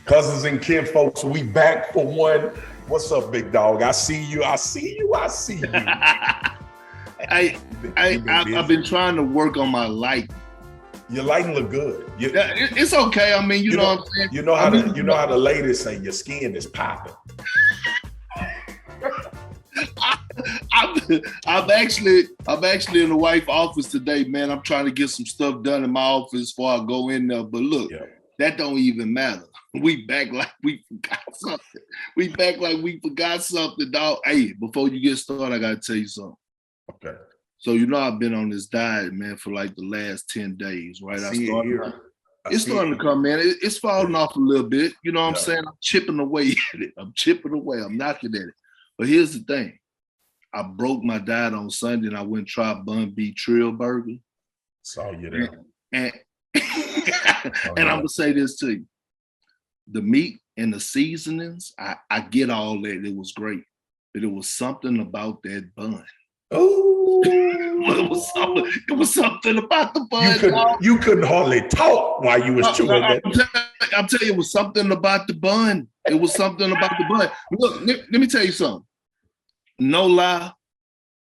Cousins and kin folks, we back for one. What's up, big dog? I see you. I see you. I see you. I've been trying to work on my lighting. Your lighting look good. It's okay. I mean, you know what I'm saying. You know how the ladies say your skin is popping. I'm actually in the wife's office today, man. I'm trying to get some stuff done in my office before I go in there. But look, that don't even matter. We back like we forgot something. Dog. Hey, before you get started, I gotta tell you something. Okay. So I've been on this diet, man, for like the last 10 days, right? It's starting to come, man. It's falling off a little bit. You know what I'm saying? I'm chipping away at it. I'm knocking at it. But here's the thing. I broke my diet on Sunday and I went and tried Bun B Trill Burger. Saw you there. And I'm gonna say this to you. The meat and the seasonings, I get all that. It was great. But it was something about that bun. Oh, it was something about the bun. You couldn't hardly talk while you was chewing that. I'm telling you, it was something about the bun. It was something about the bun. Look, let me tell you something. No lie,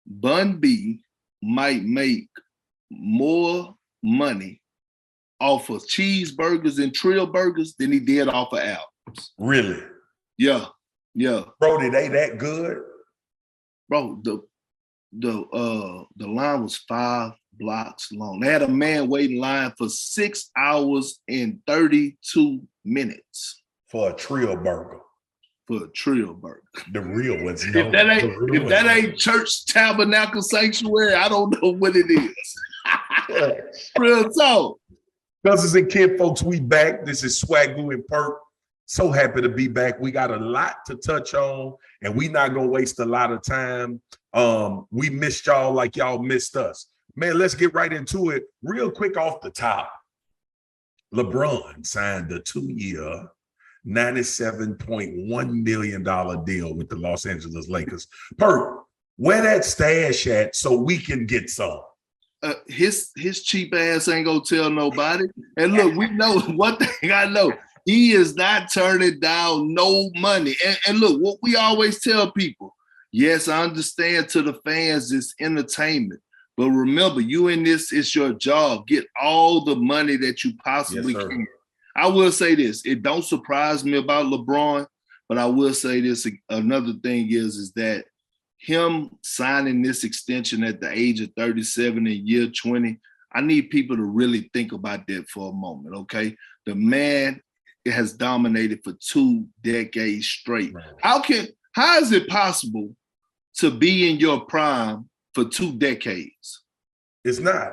Bun B might make more money off of cheeseburgers and Trill burgers than he did off of albums. Really? Yeah. Bro, did they that good? Bro, the line was 5 blocks long. They had a man waiting in line for 6 hours and 32 minutes. For a Trill burger. The real ones. If that ain't Church Tabernacle Sanctuary, I don't know what it is. Real talk. Cousins and kin folks, we back. This is Swagu and Perk. So happy to be back. We got a lot to touch on, and we not gonna waste a lot of time. We missed y'all like y'all missed us. Man, let's get right into it. Real quick off the top. LeBron signed a 2-year, $97.1 million deal with the Los Angeles Lakers. Perk, where that stash at so we can get some? His cheap ass ain't gonna tell nobody. And look, we know one thing I know. He is not turning down no money. And look, what we always tell people, yes, I understand to the fans it's entertainment. But remember, you in this, it's your job. Get all the money that you possibly can. I will say this, it don't surprise me about LeBron, but I will say this, another thing is that him signing this extension at the age of 37 in year 20, I need people to really think about that for a moment, okay? The man has dominated for 2 decades straight. Right. How is it possible to be in your prime for 2 decades? It's not.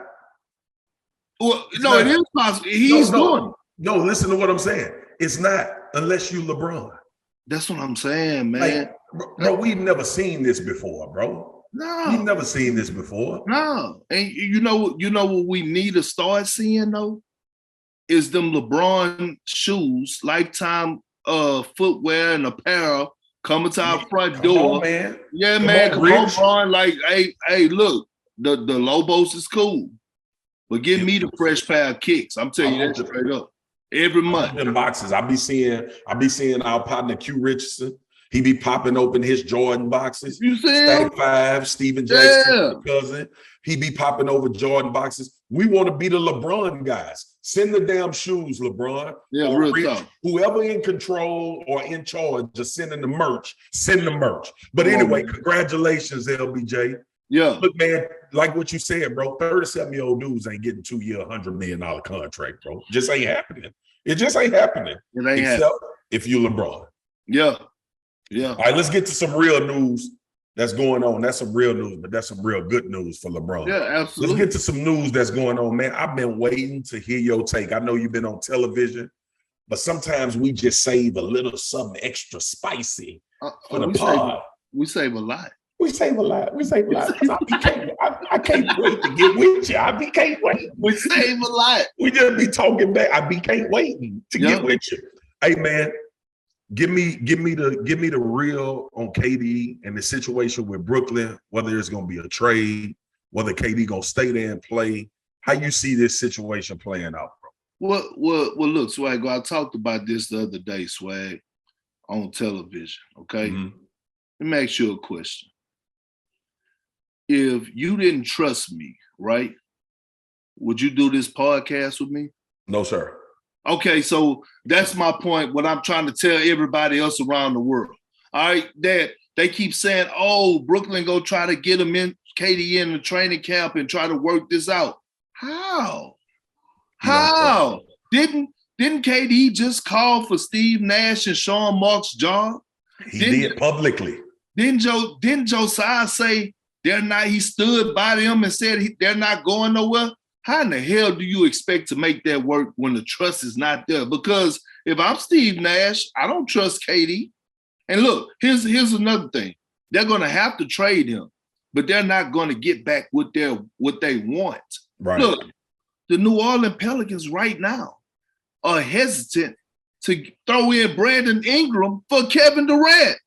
Well, no, it is possible. He's doing it. No, listen to what I'm saying. It's not unless you LeBron. That's what I'm saying, man. Like, bro, we've never seen this before, bro. No. We've never seen this before. No. And you know what we need to start seeing, though? Is them LeBron shoes, lifetime footwear and apparel coming to our front door. On, man. Yeah, man. Come on, LeBron. Like, hey, look, the Lobos is cool. But give me the fresh pair of kicks. I'm telling you that straight up. Every month. In boxes. I be seeing our partner Q Richardson. He be popping open his Jordan boxes. You see Stack 5, Steven Jackson, cousin. He be popping over Jordan boxes. We want to be the LeBron guys. Send the damn shoes, LeBron. Yeah, real tough. Whoever in control or in charge of sending the merch, send the merch. But anyway, congratulations, LBJ. Yeah. Look, man, like what you said, bro, 37-year-old dudes ain't getting 2-year, $100 million contract, bro. Just ain't happening. It just ain't happening. It ain't except happening. If you LeBron. Yeah. All right, let's get to some real news that's going on. That's some real news, but that's some real good news for LeBron. Yeah, absolutely. Let's get to some news that's going on, man. I've been waiting to hear your take. I know you've been on television, but sometimes we just save a little something extra spicy for the pod. We save a lot. We save a lot. I can't wait to get with you. I can't wait. We save a lot. We just be talking back. I can't wait to get with you. Hey, man. Give me the real on KD and the situation with Brooklyn, whether it's going to be a trade, whether KD going to stay there and play. How you see this situation playing out, bro? Look, Swag, I talked about this the other day, Swag, on television, okay? Mm-hmm. Let me ask you a question. If you didn't trust me, right, would you do this podcast with me? No, sir. Okay, so that's my point, what I'm trying to tell everybody else around the world. All right, that they keep saying, oh, Brooklyn go try to get him in, KD in the training camp and try to work this out. How? Didn't KD just call for Steve Nash and Sean Marks' job? He did publicly. Didn't Josiah say they're not? He stood by them and said they're not going nowhere. How in the hell do you expect to make that work when the trust is not there? Because if I'm Steve Nash, I don't trust KD. And look, here's another thing. They're going to have to trade him, but they're not going to get back what they want. Right. Look, the New Orleans Pelicans right now are hesitant to throw in Brandon Ingram for Kevin Durant.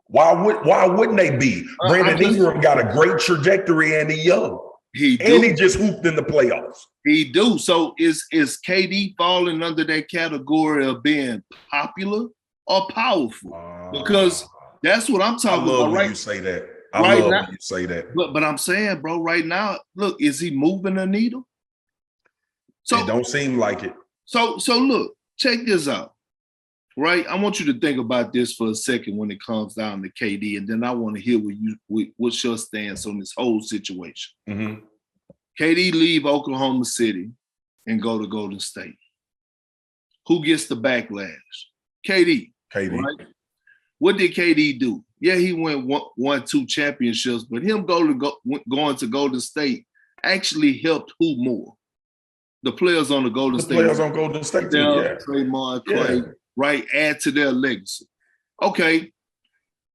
Why wouldn't they be? Brandon Ingram got a great trajectory and he's young. He just hooped in the playoffs. He do. So is KD falling under that category of being popular or powerful? Because that's what I'm talking about. When you say that. I love when you say that. But I'm saying, bro, right now, look, is he moving the needle? So it don't seem like it. So look, check this out. Right? I want you to think about this for a second when it comes down to KD, and then I want to hear what's your stance on this whole situation. Mm-hmm. KD leave Oklahoma City and go to Golden State. Who gets the backlash? KD. Right? What did KD do? Yeah, he won 2 championships, but him going to Golden State actually helped who more? The players on the Golden State. Players on Golden State, yeah. Draymond, Clay, right? Add to their legacy. Okay,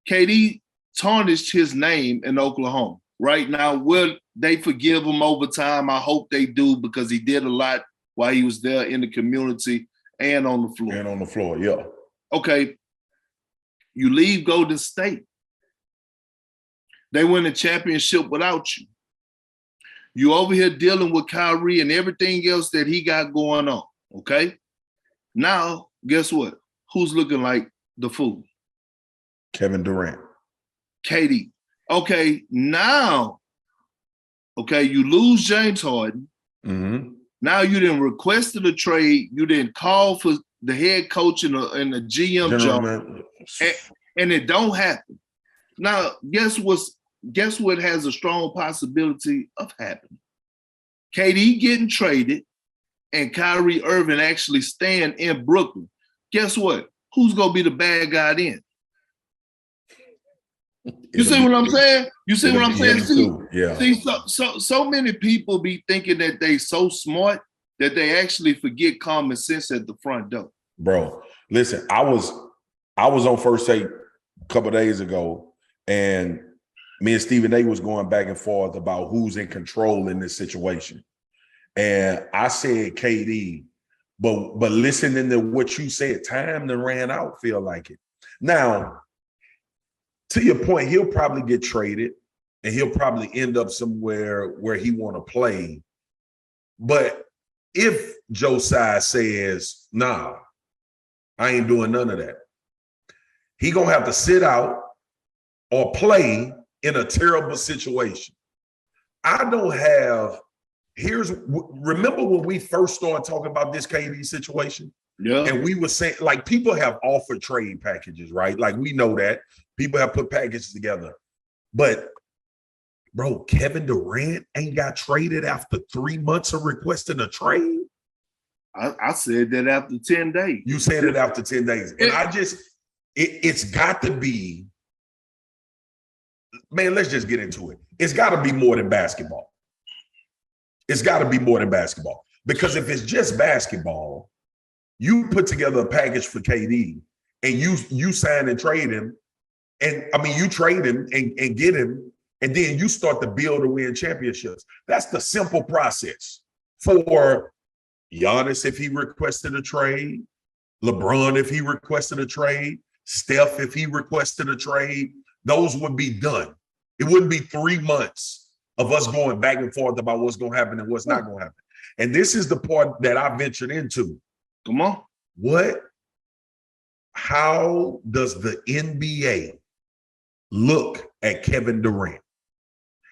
KD tarnished his name in Oklahoma. Right now, will they forgive him over time? I hope they do, because he did a lot while he was there in the community and on the floor. And on the floor, yeah. Okay, you leave Golden State. They win a championship without you. You over here dealing with Kyrie and everything else that he got going on, okay? Now, guess what? Who's looking like the fool? Kevin Durant. KD. Okay, now, you lose James Harden. Mm-hmm. Now you didn't request a trade. You didn't call for the head coach and the GM job. And it don't happen. Now, guess what has a strong possibility of happening? KD getting traded and Kyrie Irving actually staying in Brooklyn. Guess what? Who's going to be the bad guy then? You see what I'm saying? You see what I'm saying? See, so many people be thinking that they so smart that they actually forget common sense at the front door. Bro, listen, I was on First Take a couple of days ago, and me and Stephen A was going back and forth about who's in control in this situation. And I said KD, but listening to what you said, time that ran out, feel like it. Now, to your point, he'll probably get traded and he'll probably end up somewhere where he want to play. But if Josiah says, nah, I ain't doing none of that, he gonna have to sit out or play in a terrible situation. Remember when we first started talking about this KD situation? Yeah. And we were saying, like, people have offered trade packages, right? Like, we know that. People have put packages together. But, bro, Kevin Durant ain't got traded after 3 months of requesting a trade? I said that after 10 days. You said it after 10 days. And it's got to be, man, let's just get into it. It's got to be more than basketball. It's got to be more than basketball. Because if it's just basketball, you put together a package for KD and you sign and trade him. And I mean, you trade him and get him, and then you start to build and win championships. That's the simple process. For Giannis, if he requested a trade, LeBron, if he requested a trade, Steph, if he requested a trade, those would be done. It wouldn't be 3 months of us going back and forth about what's going to happen and what's not going to happen. And this is the part that I ventured into. Come on. How does the NBA look at Kevin Durant?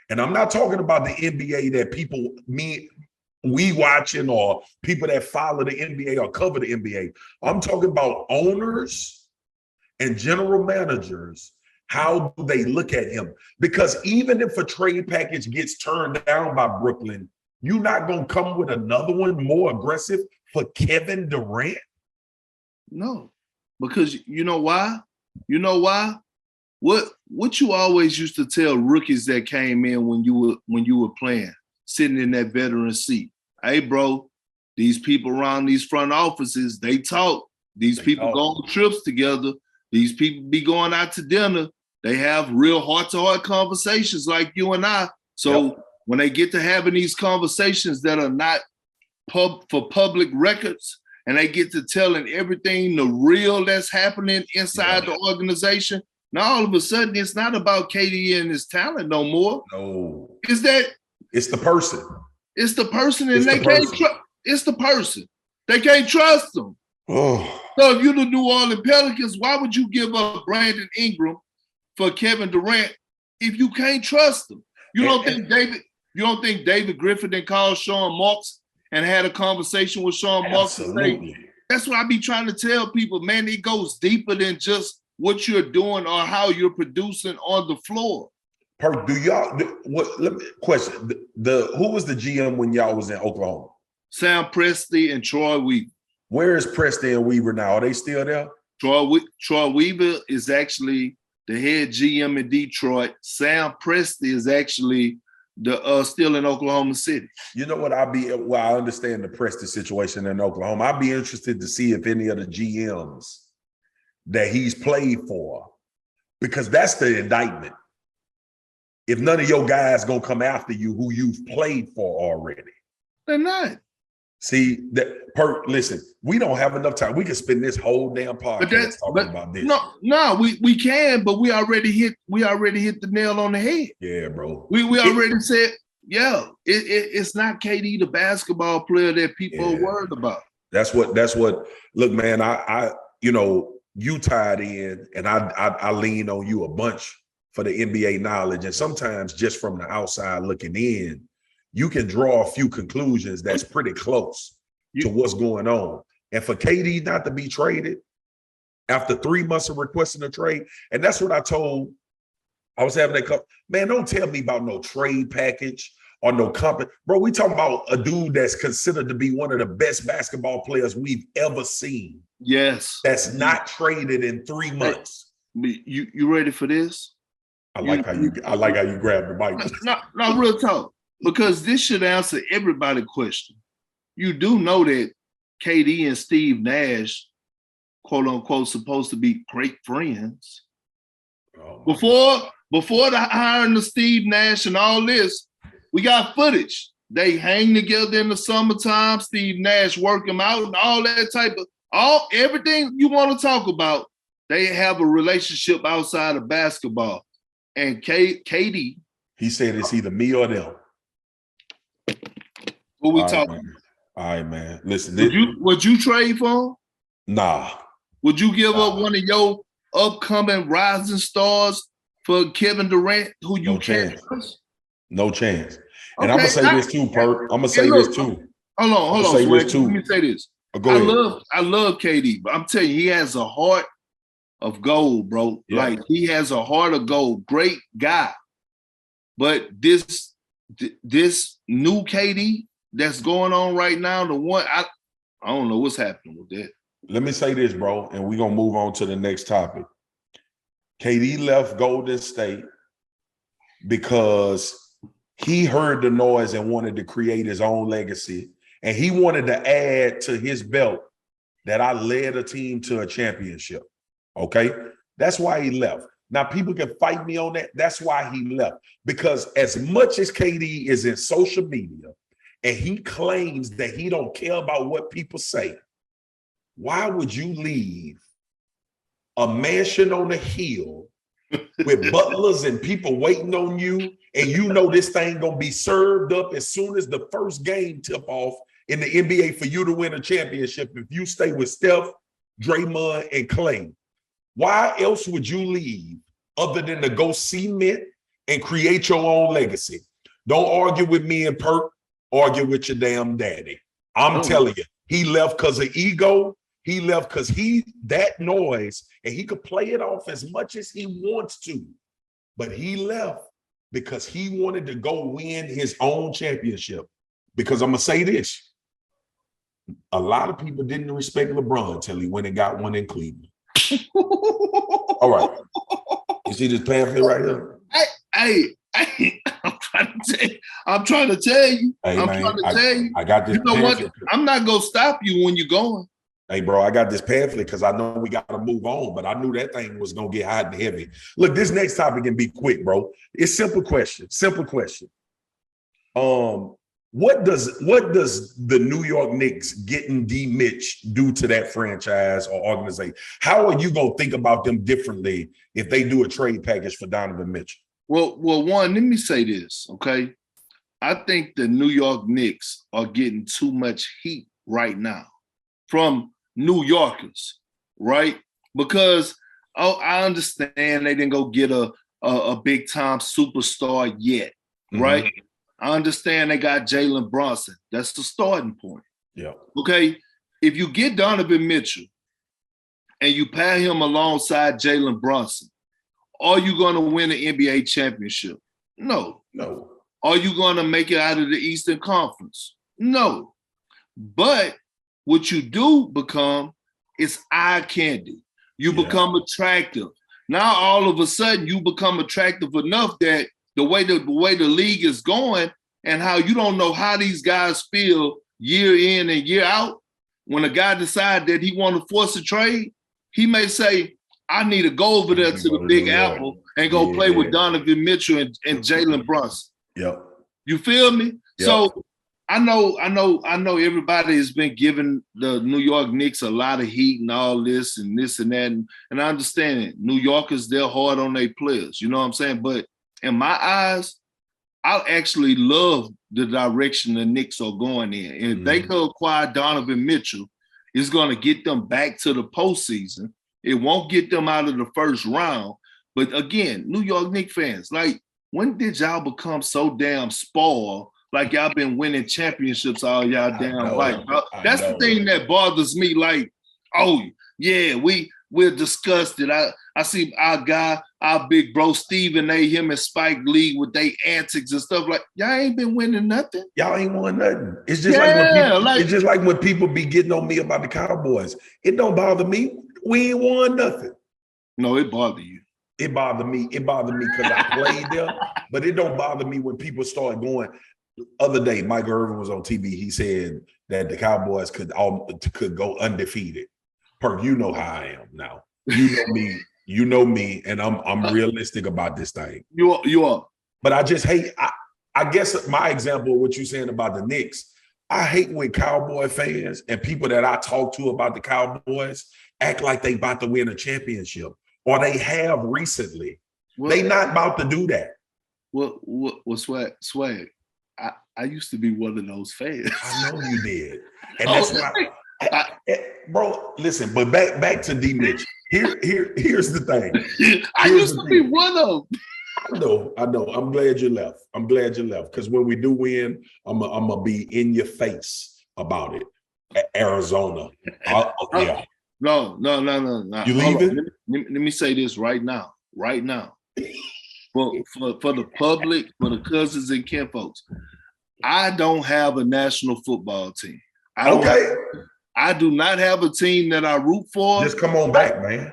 And I'm not talking about the NBA that we watching or people that follow the NBA or cover the NBA. I'm talking about owners and general managers. How do they look at him? Because even if a trade package gets turned down by Brooklyn, you're not going to come with another one more aggressive for Kevin Durant? No, because you know why? You know why? What you always used to tell rookies that came in when you were playing, sitting in that veteran seat. Hey, bro, these people around these front offices, they talk. These people go on trips together. These people be going out to dinner. They have real heart-to-heart conversations like you and I. So when they get to having these conversations that are not for public records, and they get to telling everything, the real that's happening inside the organization, now all of a sudden it's not about KD and his talent no more. No. It's the person. It's the person, and it's the person. They can't trust them. Oh. So if you're the New Orleans Pelicans, why would you give up Brandon Ingram for Kevin Durant if you can't trust them? You don't think David Griffin and called Sean Marks and had a conversation with Sean Marks and say, that's what I be trying to tell people, man, it goes deeper than just what you're doing or how you're producing on the floor. Perk, let me question, who was the GM when y'all was in Oklahoma? Sam Presti and Troy Weaver. Where is Presti and Weaver now? Are they still there? Troy Weaver is actually the head GM in Detroit. Sam Presti is actually still in Oklahoma City. You know what? I understand the Presti situation in Oklahoma. I'd be interested to see if any of the GMs that he's played for, because that's the indictment. If none of your guys gonna come after you who you've played for already. They're not. See, Perk, listen, we don't have enough time. We can spend this whole damn podcast talking about this. No, we can, but we already hit the nail on the head. Yeah, bro. We already said, it's not KD the basketball player that people are worried about. That's what look, man, I you tied in, and I lean on you a bunch for the NBA knowledge. And sometimes just from the outside looking in, you can draw a few conclusions that's pretty close to what's going on. And for KD not to be traded after 3 months of requesting a trade, and that's what I was having that man, don't tell me about no trade package or no company. Bro, we talking about a dude that's considered to be one of the best basketball players we've ever seen. Yes. That's not traded in 3 months. You ready for this? I like how you grab the mic. No, real talk. Because this should answer everybody's question. You do know that KD and Steve Nash, quote unquote, supposed to be great friends. Before the hiring of Steve Nash and all this, we got footage. They hang together in the summertime. Steve Nash work them out and all that type of everything you want to talk about. They have a relationship outside of basketball. And KD, he said it's either me or them. What we talking? All right, man. Listen, would you trade for him? Nah. Would you give up one of your upcoming rising stars for Kevin Durant, who you can't trust? No chance. And I'm gonna say this too, Perk. I'm gonna say this too. Hold on. Let me say this. Go ahead. I love KD, but I'm telling you, he has a heart of gold, bro. Yeah. Like, he has a heart of gold. Great guy. But this new KD that's going on right now, the one I don't know what's happening with that. Let me say this, bro, and we're gonna move on to the next topic. KD left Golden State because he heard the noise and wanted to create his own legacy, and he wanted to add to his belt that I led a team to a championship. Okay, that's why he left. Now, people can fight me on that. That's why he left. Because as much as KD is in social media and he claims that he don't care about what people say, why would you leave a mansion on a hill with butlers and people waiting on you and you know this thing gonna be served up as soon as the first game tip off in the NBA for you to win a championship. If you stay with Steph, Draymond, and Clay, why else would you leave other than to go cement and create your own legacy? Don't argue with me and Perk. Argue with your damn daddy. I'm telling you, he left because of ego. He left because that noise, and he could play it off as much as he wants to, but he left because he wanted to go win his own championship. Because I'm going to say this, a lot of people didn't respect LeBron until he went and got one in Cleveland. All right. You see this pamphlet right here? Hey, I'm trying to tell you. Hey, I'm man, trying to tell you. I got this pamphlet. What? I'm not going to stop you when you're going. Hey, bro, I got this pamphlet because I know we got to move on, but I knew that thing was going to get hot and heavy. Look, this next topic can be quick, bro. It's simple question. What does the New York Knicks getting D Mitch do to that franchise or organization? How are you going to think about them differently if they do a trade package for Donovan Mitchell? Well, one, let me say this, okay? I think the New York Knicks are getting too much heat right now from New Yorkers, right? Because I understand they didn't go get a big time superstar yet, right? Mm-hmm. I understand they got Jalen Brunson. That's the starting point. Yeah. Okay. If you get Donovan Mitchell and you pair him alongside Jalen Brunson, are you going to win an NBA championship? No. Are you going to make it out of the Eastern Conference? No. But what you do become is eye candy. You become attractive. Now all of a sudden you become attractive enough that the way the league is going and how you don't know how these guys feel year in and year out. When a guy decides that he want to force a trade, he may say, I need to go over there to the Big Apple and go play with Donovan Mitchell and Jalen Brunson. Yep. You feel me? Yep. So I know everybody has been giving the New York Knicks a lot of heat and all this and that. And I understand it. New Yorkers, they're hard on their players. You know what I'm saying? But in my eyes, I actually love the direction the Knicks are going in. And if they could acquire Donovan Mitchell, it's going to get them back to the postseason. It won't get them out of the first round. But again, New York Knicks fans, like, when did y'all become so damn spoiled? Like y'all been winning championships all y'all damn life. That's the thing that bothers me. Like, oh yeah, we're disgusted. I see our big bro Stephen A. him and Spike Lee with their antics and stuff. Like, y'all ain't been winning nothing. Y'all ain't won nothing. It's just it's just like when people be getting on me about the Cowboys. It don't bother me. We ain't won nothing. No, it bothered you. It bothered me. It bothered me because I played there, but it don't bother me when people start going. Other day, Mike Irvin was on TV. He said that the Cowboys could go undefeated. Perk, you know how I am now. You know me, and I'm realistic about this thing. You are. But I just hate. I guess my example of what you're saying about the Knicks. I hate when Cowboy fans and people that I talk to about the Cowboys act like they about to win a championship, or they have recently. They not about to do that. What swag? I used to be one of those fans. I know you did. And that's why, bro, listen, but back to D Mitch. Here's the thing. I used to be one of them. I know. I'm glad you left. Because when we do win, I'm gonna be in your face about it. Arizona. Yeah. No. You leaving? Let me say this right now. For the public, for the cousins and kin folks, I don't have a national football team. I do not have a team that I root for. Just come on back, man.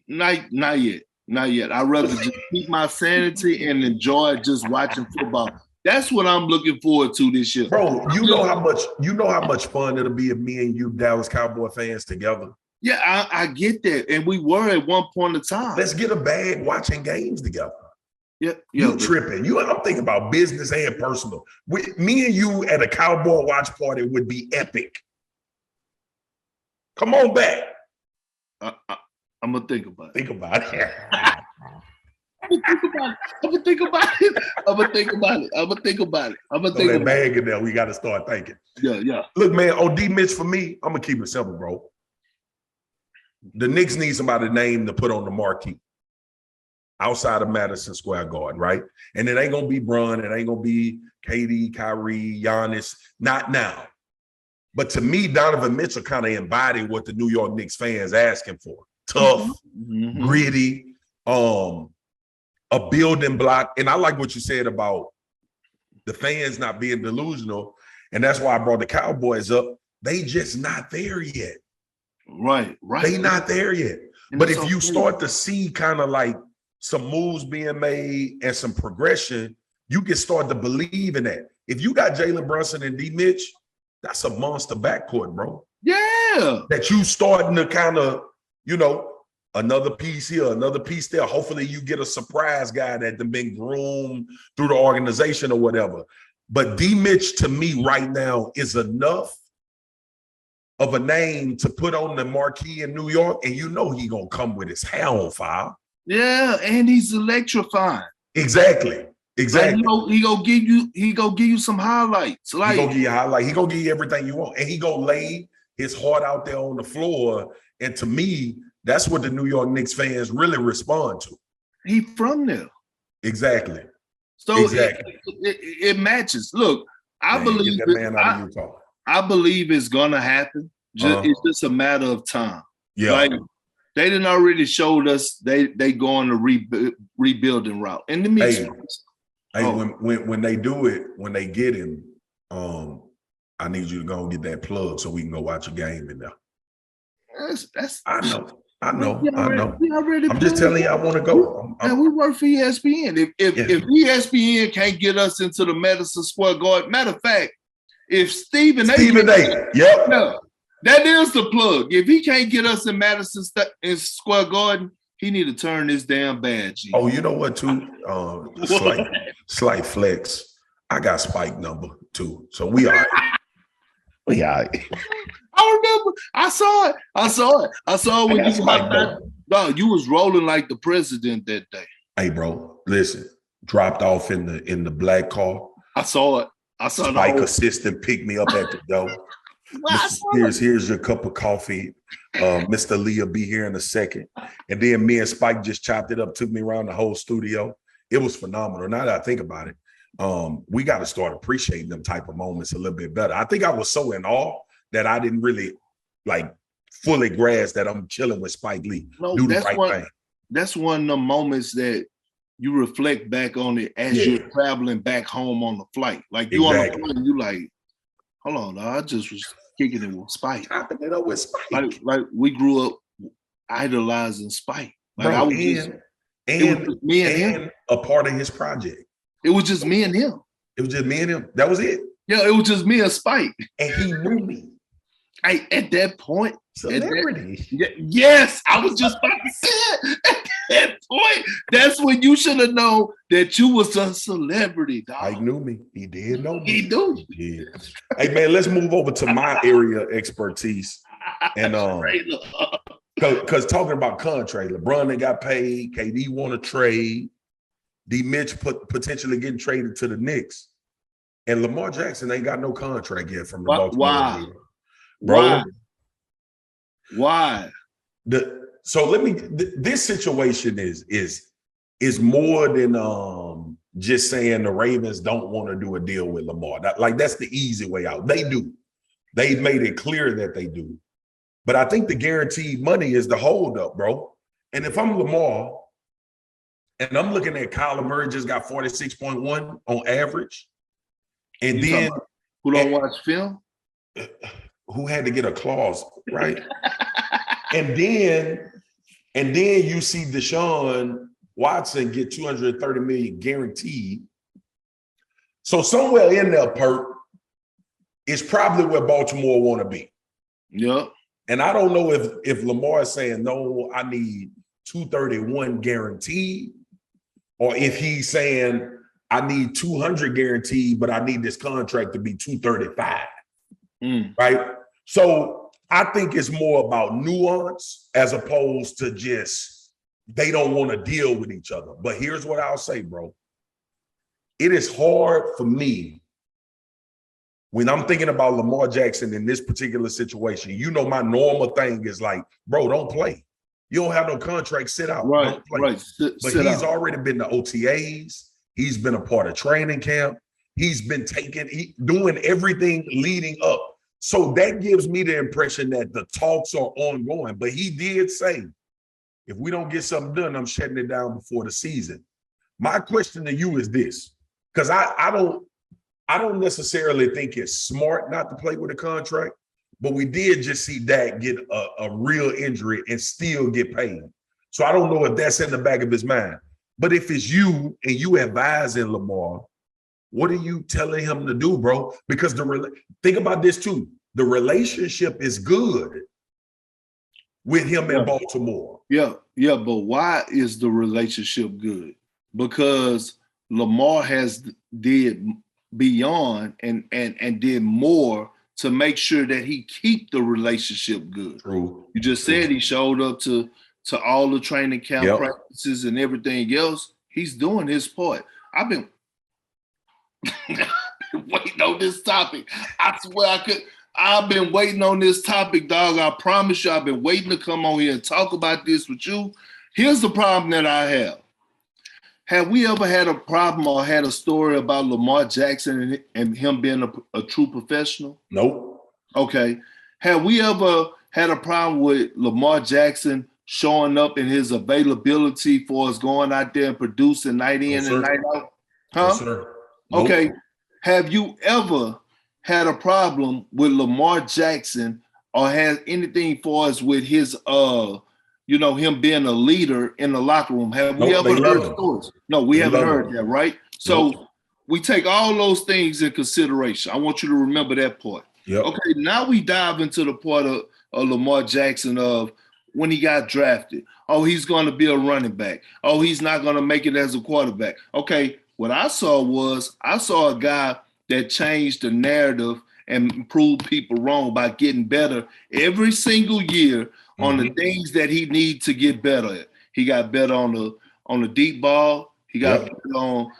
Not yet. I'd rather just keep my sanity and enjoy just watching football. That's what I'm looking forward to this year. Bro, you know how much fun it'll be if me and you Dallas Cowboy fans together. Yeah, I get that. And we were at one point in time. Let's get a bag watching games together. Yeah, you tripping. I'm thinking about business and personal. Me and you at a Cowboy watch party would be epic. Come on back. I'm gonna think about it. Think about it. gonna think about it. Throw that bag in there. We got to start thinking. Yeah. Look, man, on D Mitch for me, I'm gonna keep it simple, bro. The Knicks need somebody name to put on the marquee outside of Madison Square Garden, right? And it ain't gonna be Bron, it ain't gonna be KD, Kyrie, Giannis, not now. But to me, Donovan Mitchell kind of embodied what the New York Knicks fans asking for. Tough, gritty, a building block. And I like what you said about the fans not being delusional. And that's why I brought the Cowboys up. They just not there yet. Right. They not there yet. But if you start to see kind of like some moves being made and some progression, you can start to believe in that. If you got Jalen Brunson and D Mitch, that's a monster backcourt, bro. Yeah. That you starting to kind of, another piece here, another piece there. Hopefully you get a surprise guy that has been groomed through the organization or whatever. But D Mitch to me right now is enough of a name to put on the marquee in New York, and he gonna come with his hair on fire. Yeah, and he's electrifying. Exactly. Like, he gonna give you some highlights. Like, he gonna give you highlights. He gonna give you everything you want, and he gonna lay his heart out there on the floor. And to me, that's what the New York Knicks fans really respond to. He from there. Exactly. So it matches. Look, I believe get that man out of Utah. I believe it's gonna happen. It's just a matter of time. Yeah. Like, they done already showed us they going to rebuilding route. And the Knicks. When they do it, when they get him, I need you to go and get that plug so we can go watch a game in there. I know. I'm just telling you, I want to go. And we work for ESPN. If ESPN can't get us into the Madison Square Garden, matter of fact, if Stephen A. Yep. No, that is the plug. If he can't get us in Madison Square Garden, he need to turn this damn badge. Oh, you know what, too? Slight flex. I got Spike number, too. So we all right. We all right. I remember. I saw it when you got that. No, you was rolling like the president that day. Hey, bro, listen. Dropped off in the black car. I saw it. Spike assistant picked me up at the door. Mr. Spears, here's your cup of coffee. Mr. Lee will be here in a second. And then me and Spike just chopped it up, took me around the whole studio. It was phenomenal. Now that I think about it, we got to start appreciating them type of moments a little bit better. I think I was so in awe that I didn't really fully grasp that I'm chilling with Spike Lee. No, do the right thing. That's one of the moments that you reflect back on it as you're traveling back home on the flight. Like you on the plane, you like, hold on, I just was kicking it with Spike. Chopping it up with Spike. Like we grew up idolizing Spike. Like bro, I was me and him. A part of his project. It was just me and him. It was just me and him. That was it. Yeah, it was just me and Spike. And he knew me. At that point, celebrity. Yes, I was just about to say it. At that point, that's when you should have known that you was a celebrity, dog. Spike knew me. He did know me. He knew. Yeah. Hey man, let's move over to my area of expertise. And because talking about contract, LeBron they got paid, KD want to trade, D Mitch potentially getting traded to the Knicks, and Lamar Jackson ain't got no contract yet from the Baltimore Ravens. Bro, why? This situation is more than just saying the Ravens don't want to do a deal with Lamar. That's the easy way out. They do. They've made it clear that they do. But I think the guaranteed money is the holdup, bro. And if I'm Lamar and I'm looking at Kyler Murray just got 46.1 on average, and then who don't watch film? Who had to get a clause, right? and then you see Deshaun Watson get $230 million guaranteed. So somewhere in there, Perk, is probably where Baltimore want to be. Yeah. And I don't know if Lamar is saying, no, I need 231 guaranteed, or if he's saying, I need 200 guaranteed, but I need this contract to be 235. Right? So I think it's more about nuance as opposed to just they don't want to deal with each other. But here's what I'll say, bro. It is hard for me when I'm thinking about Lamar Jackson in this particular situation. You know, my normal thing is like, bro, don't play. You don't have no contract, sit out. Right, don't play. right. But he's already been to OTAs. He's been a part of training camp. He's been doing everything leading up. So that gives me the impression that the talks are ongoing. But he did say, if we don't get something done, I'm shutting it down before the season. My question to you is this, because I don't necessarily think it's smart not to play with a contract, but we did just see Dak get a real injury and still get paid. So I don't know if that's in the back of his mind. But if it's you and you advising Lamar, what are you telling him to do, bro? Because think about this too. The relationship is good with him in Baltimore. Yeah, but why is the relationship good? Because Lamar has did beyond and did more to make sure that he keep the relationship good. True. You just said he showed up to all the training camp practices and everything else. He's doing his part. I've been waiting on this topic. I swear I've been waiting on this topic, dog. I promise you, I've been waiting to come on here and talk about this with you. Here's the problem that I have. Have we ever had a problem or had a story about Lamar Jackson and him being a true professional? Nope. Okay. Have we ever had a problem with Lamar Jackson showing up in his availability for us going out there and producing night in and night out? Huh? No, sir. Nope. Okay. Have you ever had a problem with Lamar Jackson or had anything for us with his him being a leader in the locker room? Have we ever heard stories? No, we haven't heard that, right? So we take all those things in consideration. I want you to remember that part. Yep. Okay, now we dive into the part of Lamar Jackson of when he got drafted. Oh, he's going to be a running back. Oh, he's not going to make it as a quarterback. Okay, what I saw a guy that changed the narrative and proved people wrong by getting better every single year on the things that he needs to get better at. He got better on the deep ball. He got better on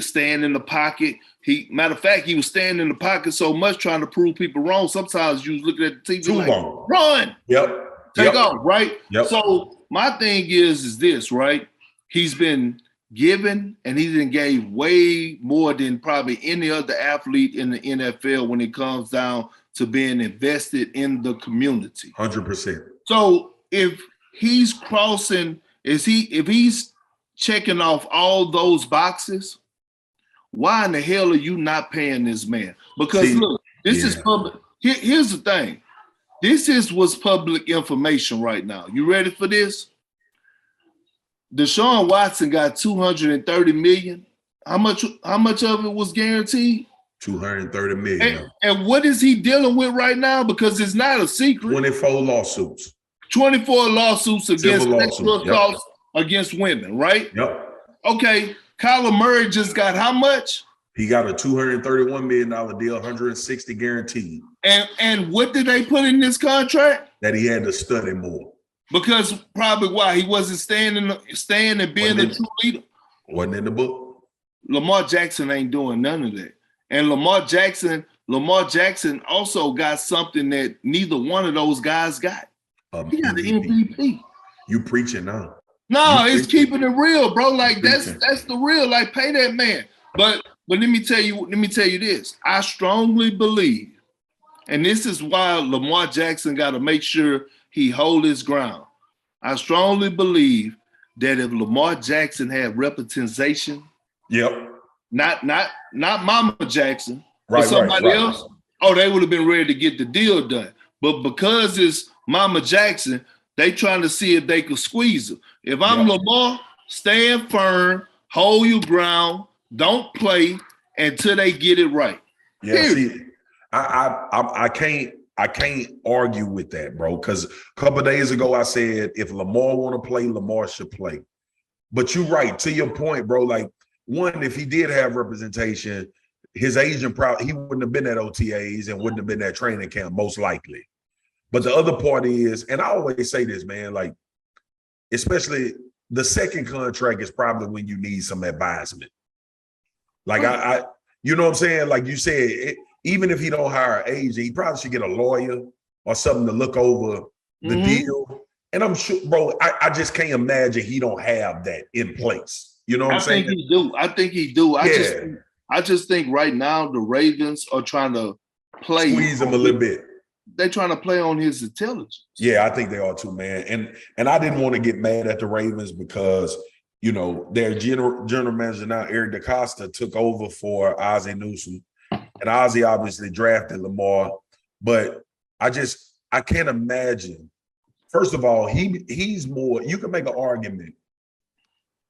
staying in the pocket. Matter of fact, he was staying in the pocket so much trying to prove people wrong. Sometimes you was looking at the TV too like, long. Run. Take off, right? Yep. So my thing is this, right? He's been given and he done gave way more than probably any other athlete in the NFL when it comes down to being invested in the community. 100%. So if he's if he's checking off all those boxes, why in the hell are you not paying this man? Because look, this is public. Here's the thing. This is what's public information right now. You ready for this? Deshaun Watson got $230 million. How much of it was guaranteed? $230 million. And what is he dealing with right now? Because it's not a secret. 24 lawsuits. 24 lawsuits against sexual assaults against women, right? Yep. Okay. Kyler Murray just got how much? He got a $231 million deal, 160 guaranteed. And what did they put in this contract? That he had to study more. Because probably why he wasn't staying and being a true leader. Wasn't in the book. Lamar Jackson ain't doing none of that. And Lamar Jackson also got something that neither one of those guys got. He got the MVP. You preaching now. No, it's keeping it real, bro. Like that's the real. Like pay that man. But let me tell you this. I strongly believe, and this is why Lamar Jackson got to make sure he hold his ground. I strongly believe that if Lamar Jackson had representation, not Mama Jackson, but somebody else, they would have been ready to get the deal done. But because it's Mama Jackson, they trying to see if they could squeeze him. If I'm Lamar, stand firm, hold your ground, don't play until they get it right. Yeah, see, I can't argue with that, bro. Because a couple of days ago I said if Lamar want to play, Lamar should play. But you're right, to your point, bro. Like, one, if he did have representation, his agent he wouldn't have been at OTAs and wouldn't have been at training camp, most likely. But the other part is, and I always say this, man, like, especially the second contract is probably when you need some advisement. Like I you know what I'm saying? Like you said, even if he don't hire an agent, he probably should get a lawyer or something to look over the deal. And I'm sure, bro, I just can't imagine he don't have that in place. You know what I'm saying? I think he do. I just think right now the Ravens are trying to squeeze him a little bit. They're trying to play on his intelligence. Yeah, I think they are too, man. And I didn't want to get mad at the Ravens because, you know, their general manager now, Eric DeCosta, took over for Ozzie Newsome. And Ozzie obviously drafted Lamar. But I can't imagine. First of all, he's more, you can make an argument,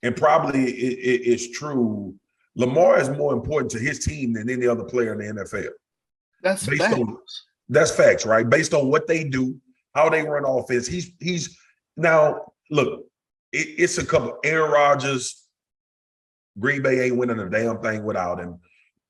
and probably it's true. Lamar is more important to his team than any other player in the NFL. That's facts. That's facts, right? Based on what they do, how they run offense. He's now, look, it's a couple. Aaron Rodgers, Green Bay ain't winning a damn thing without him.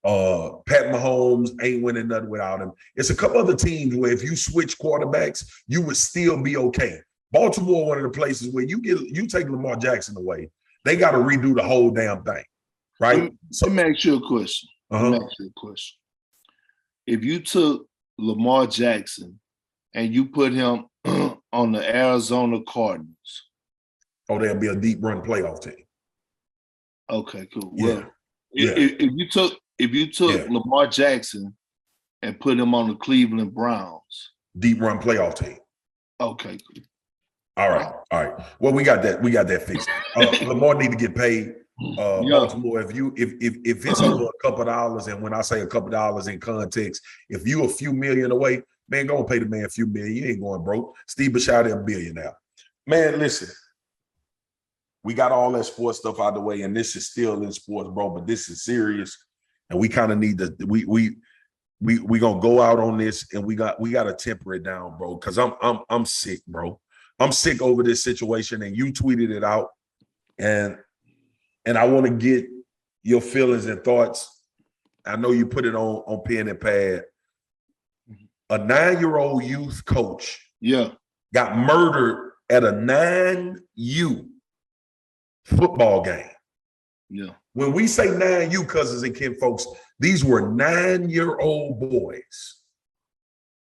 Pat Mahomes ain't winning nothing without him. It's a couple other teams where if you switch quarterbacks, you would still be okay. Baltimore, one of the places where you take Lamar Jackson away, they got to redo the whole damn thing, right? Let me ask you a question. If you took Lamar Jackson and you put him on the Arizona Cardinals, they'll be a deep run playoff team. Okay, cool. Yeah. Well, if you took Lamar Jackson and put him on the Cleveland Browns, deep run playoff team. Okay. All right. Well, we got that fixed. Lamar need to get paid. Baltimore, if it's over a couple of dollars, and when I say a couple of dollars in context, if you a few million away, man, go and pay the man a few million. You ain't going broke. Steve Bisciotti a billionaire. Man, listen. We got all that sports stuff out of the way, and this is still in sports, bro. But this is serious, and we kind of need to. We gonna go out on this, and we got to temper it down, bro. Because I'm sick, bro. I'm sick over this situation, and you tweeted it out, and I want to get your feelings and thoughts. I know you put it on pen and pad. A 9-year-old youth coach, got murdered at a 9U football game. Yeah. When we say 9U, cousins and kin folks, these were 9-year-old boys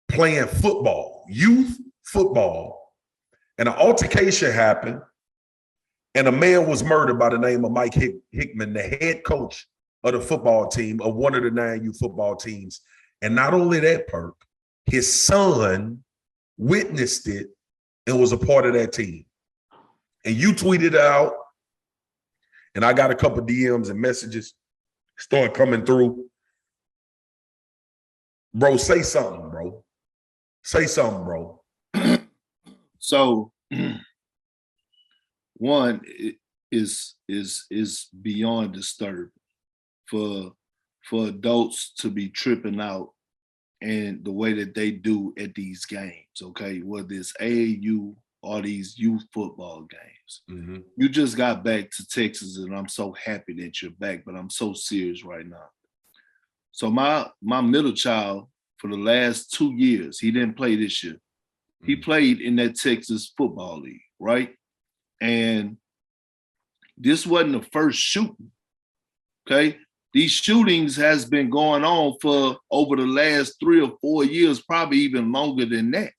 playing football, youth football, and an altercation happened, and a man was murdered by the name of Mike Hickmon, the head coach of the football team, of one of the 9U football teams. And not only that, Perk, his son witnessed it and was a part of that team. And you tweeted it out, and I got a couple DMs and messages start coming through. Bro, say something, bro. Say something, bro. So, one is beyond disturbing for adults to be tripping out and the way that they do at these games, okay? Whether it's AAU or these youth football games. Mm-hmm. You just got back to Texas, and I'm so happy that you're back, but I'm so serious right now. So my middle child, for the last 2 years, he didn't play this year. He played in that Texas football league, right? And this wasn't the first shooting, okay? These shootings has been going on for over the last 3 or 4 years, probably even longer than that.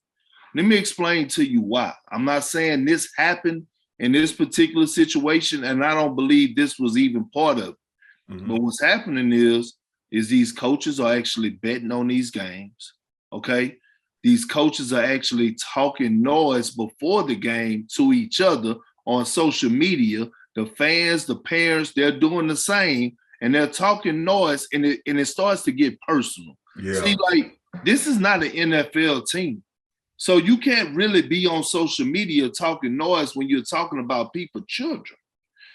Let me explain to you why. I'm not saying this happened in this particular situation, and I don't believe this was even part of it. Mm-hmm. But what's happening is these coaches are actually betting on these games, okay? These coaches are actually talking noise before the game to each other on social media. The fans, the parents, they're doing the same, and they're talking noise, and it starts to get personal. Yeah. See, like, this is not an NFL team. So you can't really be on social media talking noise when you're talking about people's children.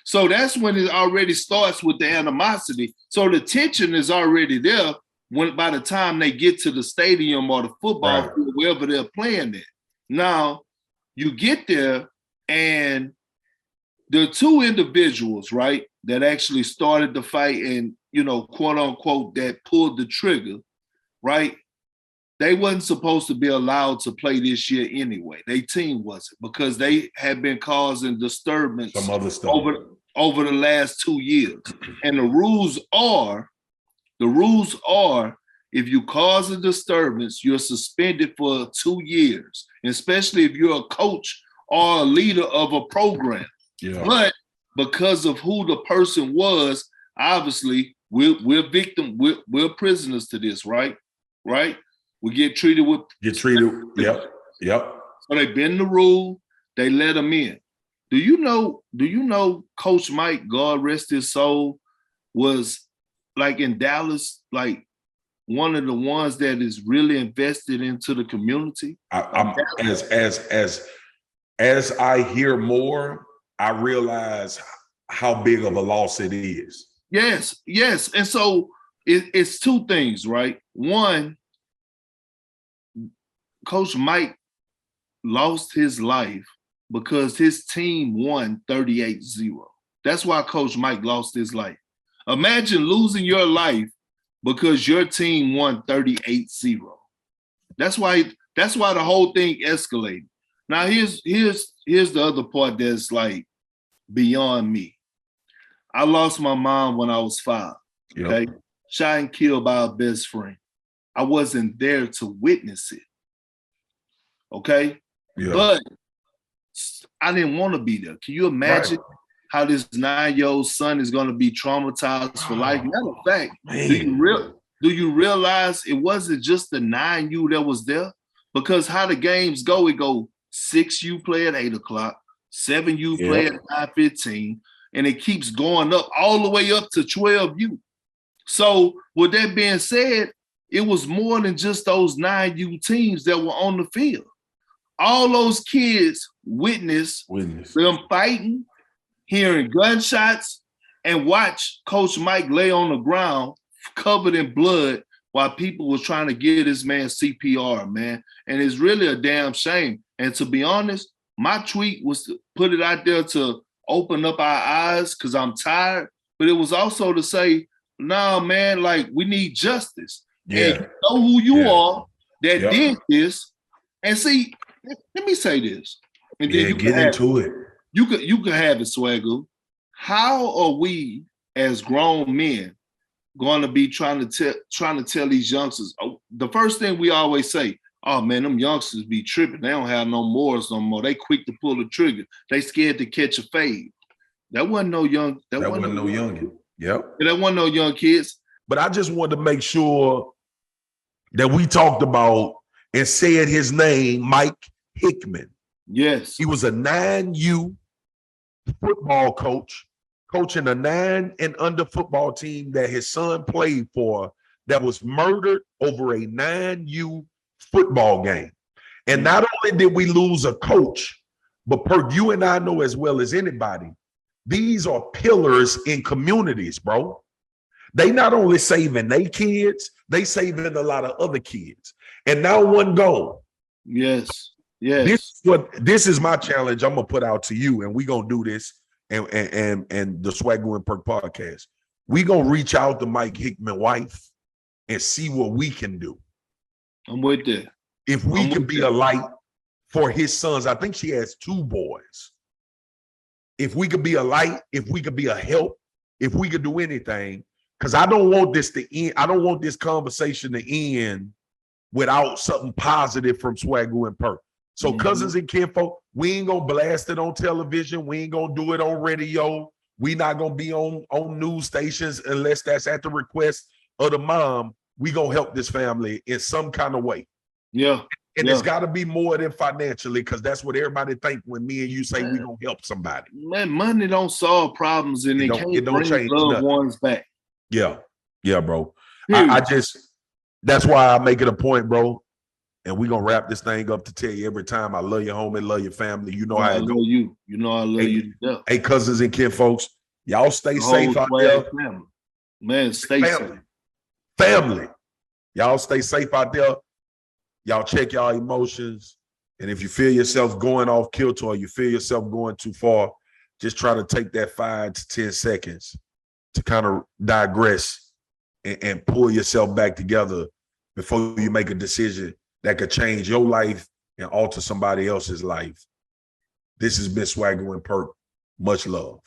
So that's when it already starts with the animosity. So the tension is already there by the time they get to the stadium or the football field, wherever they're playing at. Now, you get there, and there are two individuals, right, that actually started the fight and, quote unquote, that pulled the trigger, right? they wasn't supposed to be allowed to play this year anyway. Their team wasn't, because they had been causing disturbance some other stuff over the last 2 years. And the rules are, if you cause a disturbance, you're suspended for 2 years, especially if you're a coach or a leader of a program. Yeah. But because of who the person was, obviously we're prisoners to this, right? Right? We get treated. Yep. So they bend the rule, they let them in. Do you know Coach Mike, God rest his soul, was like in Dallas, like one of the ones that is really invested into the community? As I hear more, I realize how big of a loss it is. Yes. And so it's two things, right? One, Coach Mike lost his life because his team won 38-0. That's why Coach Mike lost his life. Imagine losing your life because your team won 38-0. That's why the whole thing escalated. Now here's the other part that's like beyond me. I lost my mom when I was 5. Okay, Yep. Shot and killed by a best friend. I wasn't there to witness it. Okay, Yeah. but I didn't want to be there. Can you imagine how this 9-year-old son is going to be traumatized for life? Matter of fact, do you realize it wasn't just the 9U that was there? Because how the games go, it go 6U play at 8 o'clock, 7U play at 9:15, and it keeps going up all the way up to 12U. So with that being said, it was more than just those 9U teams that were on the field. All those kids witnessed them fighting, hearing gunshots, and watch Coach Mike lay on the ground covered in blood while people were trying to give this man CPR, man. And it's really a damn shame. And to be honest, my tweet was to put it out there to open up our eyes because I'm tired, but it was also to say, nah, man, like we need justice. Yeah. And you know who you are that did this. And see, let me say this. And then you get into it. You could have it, Swagu. How are we as grown men going to be trying to tell these youngsters? Oh, the first thing we always say, oh man, them youngsters be tripping. They don't have no morals no more. They quick to pull the trigger. They scared to catch a fade. That wasn't no young. That wasn't no youngin. Yep. That wasn't no young kids. But I just wanted to make sure that we talked about and said his name, Mike Hickmon. Yes. He was a 9U football coach, coaching a 9 and under football team that his son played for that was murdered over a 9U football game. And not only did we lose a coach, but Perk, you and I know as well as anybody, these are pillars in communities, bro. They not only saving their kids, they saving a lot of other kids. And now one goal. Yes. This is my challenge I'm gonna put out to you, and we gonna do this and the Swagu and Perk podcast. We gonna reach out to Mike Hickmon wife and see what we can do. I'm with that. If we can be a light for his sons, I think she has 2 boys. If we could be a light, if we could be a help, if we could do anything, because I don't want this to end. I don't want this conversation to end without something positive from Swagu and Perk. So cousins and kinfolk, we ain't gonna blast it on television. We ain't gonna do it on radio. We not gonna be on news stations unless that's at the request of the mom. We gonna help this family in some kind of way. Yeah. And it's got to be more than financially, because that's what everybody think when me and you say we gonna help somebody. Man, money don't solve problems, and it can't bring loved ones back. Yeah, bro. I just, that's why I make it a point, bro. And we gonna wrap this thing up to tell you every time I love your homie, love your family. You know how I love you. You know I love you. Hey, cousins and kin folks, y'all stay safe out there. Family. Man, stay safe. Family. Y'all stay safe out there. Y'all check y'all emotions. And if you feel yourself going off kilter or you feel yourself going too far, just try to take that 5 to 10 seconds to kind of digress and pull yourself back together before you make a decision that could change your life and alter somebody else's life. This has been Swagu and Perk. Much love.